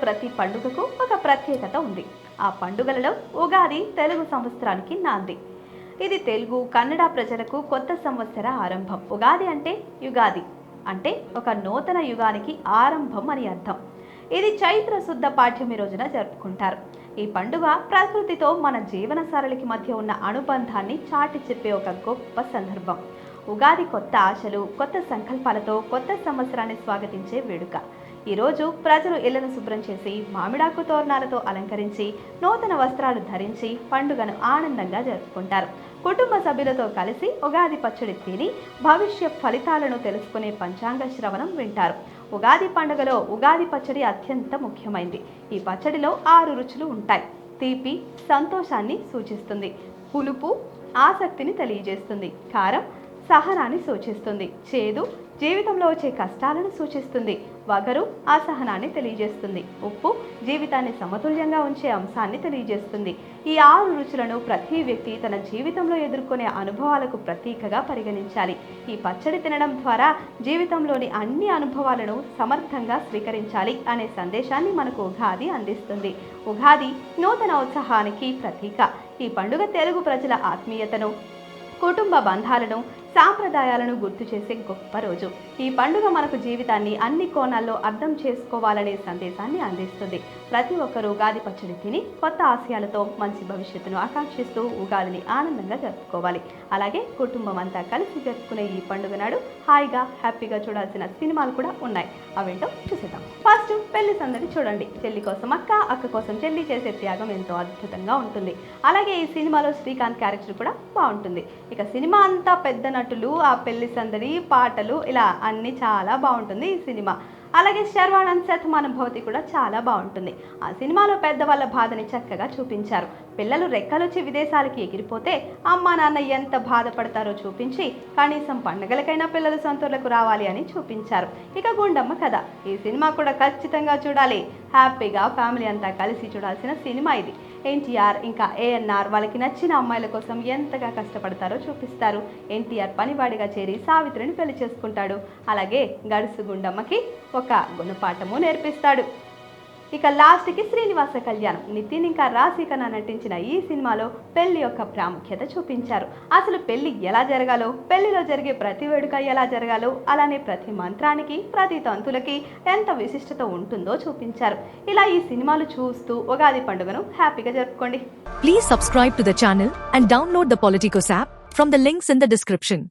ప్రతి పండుగకు ఒక ప్రత్యేకత ఉంది. ఆ పండుగలలో ఉగాది తెలుగు సంవత్సరానికి నాంది. ఇది తెలుగు, కన్నడ ప్రజలకు కొత్త సంవత్సర ఆరంభం. ఉగాది అంటే యుగాది అంటే ఒక నూతన యుగానికి ఆరంభం అని అర్థం. ఇది చైత్ర శుద్ధ పాఠ్యమి రోజున జరుపుకుంటారు. ఈ పండుగ ప్రకృతితో మన జీవన సరళికి మధ్య ఉన్న అనుబంధాన్ని చాటి చెప్పే ఒక గొప్ప సందర్భం. ఉగాది కొత్త ఆశలు, కొత్త సంకల్పాలతో కొత్త సంవత్సరాన్ని స్వాగతించే వేడుక. ఈరోజు ప్రజలు ఇళ్లను శుభ్రం చేసి, మామిడాకు తోరణాలతో అలంకరించి, నూతన వస్త్రాలు ధరించి పండుగను ఆనందంగా జరుపుకుంటారు. కుటుంబ సభ్యులతో కలిసి ఉగాది పచ్చడి తిని భవిష్య ఫలితాలను తెలుసుకునే పంచాంగ శ్రవణం వింటారు. ఉగాది పండుగలో ఉగాది పచ్చడి అత్యంత ముఖ్యమైనది. ఈ పచ్చడిలో 6 రుచులు ఉంటాయి. తీపి సంతోషాన్ని సూచిస్తుంది, పులుపు ఆసక్తిని తెలియజేస్తుంది, కారం సహనాన్ని సూచిస్తుంది, చేదు జీవితంలో వచ్చే కష్టాలను సూచిస్తుంది, వగరు అసహనాన్ని తెలియజేస్తుంది, ఉప్పు జీవితాన్ని సమతుల్యంగా ఉంచే అంశాన్ని తెలియజేస్తుంది. ఈ 6 రుచులను ప్రతి వ్యక్తి తన జీవితంలో ఎదుర్కొనే అనుభవాలకు ప్రతీకగా పరిగణించాలి. ఈ పచ్చడి తినడం ద్వారా జీవితంలోని అన్ని అనుభవాలను సమర్థంగా స్వీకరించాలి అనే సందేశాన్ని మనకు ఉగాది అందిస్తుంది. ఉగాది నూతన ఉత్సాహానికి ప్రతీక. ఈ పండుగ తెలుగు ప్రజల ఆత్మీయతను, కుటుంబ బంధాలను, సాంప్రదాయాలను గుర్తు చేసే గొప్ప రోజు. ఈ పండుగ మనకు జీవితాన్ని అన్ని కోణాల్లో అర్థం చేసుకోవాలనే సందేశాన్ని అందిస్తుంది. ప్రతి ఒక్కరూ ఉగాది పచ్చడి తిని కొత్త ఆశయాలతో మంచి భవిష్యత్తును ఆకాంక్షిస్తూ ఉగాదిని ఆనందంగా జరుపుకోవాలి. అలాగే కుటుంబం అంతా కలిసి జరుపుకునే ఈ పండుగ నాడు హాయిగా హ్యాపీగా చూడాల్సిన సినిమాలు కూడా ఉన్నాయి. అవేంటో చూసేద్దాం. ఫస్ట్ పెళ్లి సందడి చూడండి. చెల్లి కోసం అక్క, అక్క కోసం చెల్లి చేసే త్యాగం ఎంతో అద్భుతంగా ఉంటుంది. అలాగే ఈ సినిమాలో శ్రీకాంత్ క్యారెక్టర్ కూడా బాగుంటుంది. ఇక సినిమా అంతా పెద్ద నటులు, ఆ పెళ్లి సందడి, పాటలు ఇలా అన్నీ చాలా బాగుంటుంది ఈ సినిమా. అలాగే శర్వానంద్ శతమానం భవతి కూడా చాలా బాగుంటుంది. ఆ సినిమాలో పెద్దవాళ్ళ బాధని చక్కగా చూపించారు. పిల్లలు రెక్కలొచ్చి విదేశాలకి ఎగిరిపోతే అమ్మా నాన్న ఎంత బాధపడతారో చూపించి, కనీసం పండుగలకైనా పిల్లలు సొంతూర్లకు రావాలి అని చూపించారు. ఇక గుండమ్మ కథ. ఈ సినిమా కూడా ఖచ్చితంగా చూడాలి. హ్యాపీగా ఫ్యామిలీ అంతా కలిసి చూడాల్సిన సినిమా ఇది. ఎన్టీఆర్ ఇంకా ఏఎన్ఆర్ వాళ్ళకి నచ్చిన అమ్మాయిల కోసం ఎంతగా కష్టపడతారో చూపిస్తారు. ఎన్టీఆర్ పనివాడిగా చేరి సావిత్రిని పెళ్లి చేసుకుంటాడు. అలాగే గడుసు గుండమ్మకి ఒక గుణపాఠము నేర్పిస్తాడు. ఇక లాస్ట్కి శ్రీనివాస కళ్యాణం. నితిన్ ఇంకా రాశికన్నా నటించిన ఈ సినిమాలో పెళ్లి యొక్క ప్రాముఖ్యత చూపించారు. అసలు పెళ్లి ఎలా జరగాలో, పెళ్లిలో జరిగే ప్రతి వేడుక ఎలా జరగాలో, అలానే ప్రతి మంత్రానికి, ప్రతి తంతులకి ఎంత విశిష్టత ఉంటుందో చూపించారు. ఇలా ఈ సినిమాలు చూస్తూ ఉగాది పండుగను హ్యాపీగా జరుపుకోండి. Please subscribe to the channel and download the Politicos app from the links in the description.